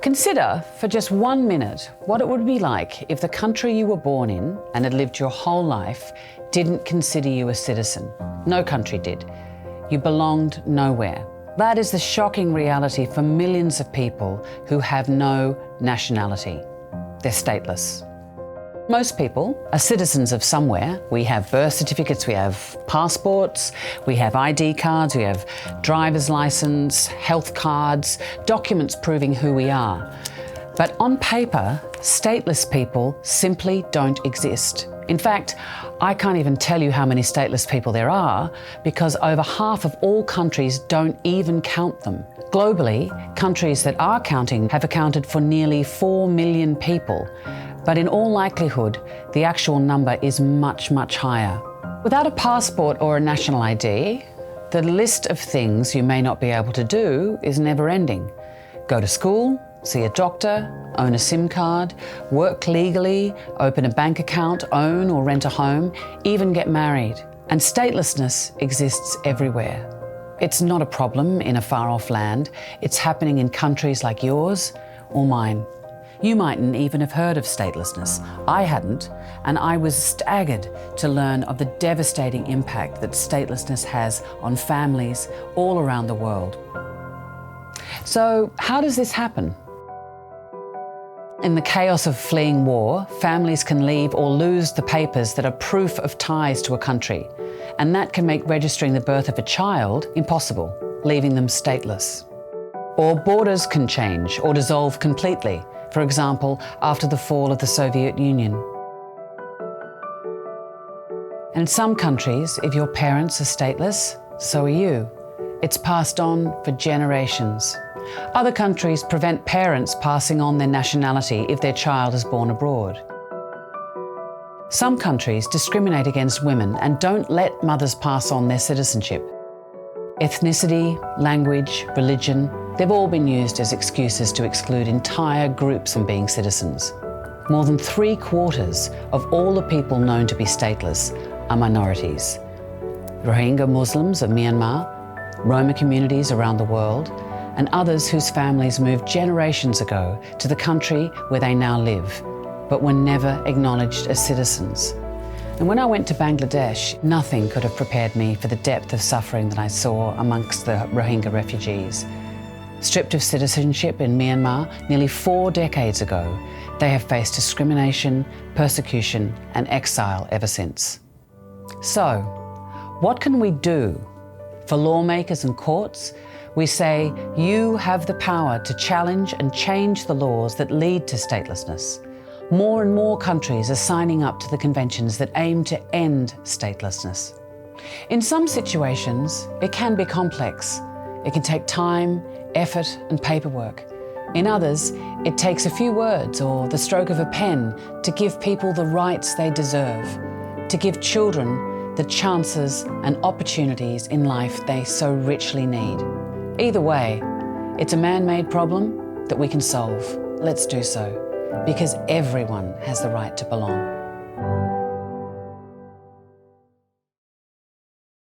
Consider for just 1 minute what it would be like if the country you were born in and had lived your whole life didn't consider you a citizen. No country did. You belonged nowhere. That is the shocking reality for millions of people who have no nationality. They're stateless. Most people are citizens of somewhere. We have birth certificates, we have passports, we have ID cards, we have driver's license, health cards, documents proving who we are. But on paper, stateless people simply don't exist. In fact, I can't even tell you how many stateless people there are because over half of all countries don't even count them. Globally, countries that are counting have accounted for nearly 4 million people. But in all likelihood, the actual number is much, much higher. Without a passport or a national ID, the list of things you may not be able to do is never ending. Go to school, see a doctor, own a SIM card, work legally, open a bank account, own or rent a home, even get married. And statelessness exists everywhere. It's not a problem in a far-off land. It's happening in countries like yours or mine. You mightn't even have heard of statelessness. I hadn't, and I was staggered to learn of the devastating impact that statelessness has on families all around the world. So, how does this happen? In the chaos of fleeing war, families can leave or lose the papers that are proof of ties to a country, and that can make registering the birth of a child impossible, leaving them stateless. Or borders can change or dissolve completely. For example, after the fall of the Soviet Union. And in some countries, if your parents are stateless, so are you. It's passed on for generations. Other countries prevent parents passing on their nationality if their child is born abroad. Some countries discriminate against women and don't let mothers pass on their citizenship. Ethnicity, language, religion, they've all been used as excuses to exclude entire groups from being citizens. More than 3/4 of all the people known to be stateless are minorities. Rohingya Muslims of Myanmar, Roma communities around the world, and others whose families moved generations ago to the country where they now live, but were never acknowledged as citizens. And when I went to Bangladesh, nothing could have prepared me for the depth of suffering that I saw amongst the Rohingya refugees. Stripped of citizenship in Myanmar nearly 4 decades ago, they have faced discrimination, persecution, and exile ever since. So, what can we do? For lawmakers and courts, we say you have the power to challenge and change the laws that lead to statelessness. More and more countries are signing up to the conventions that aim to end statelessness. In some situations, it can be complex. It can take time, effort, and paperwork. In others, it takes a few words or the stroke of a pen to give people the rights they deserve, to give children the chances and opportunities in life they so richly need. Either way, it's a man-made problem that we can solve. Let's do so, because everyone has the right to belong.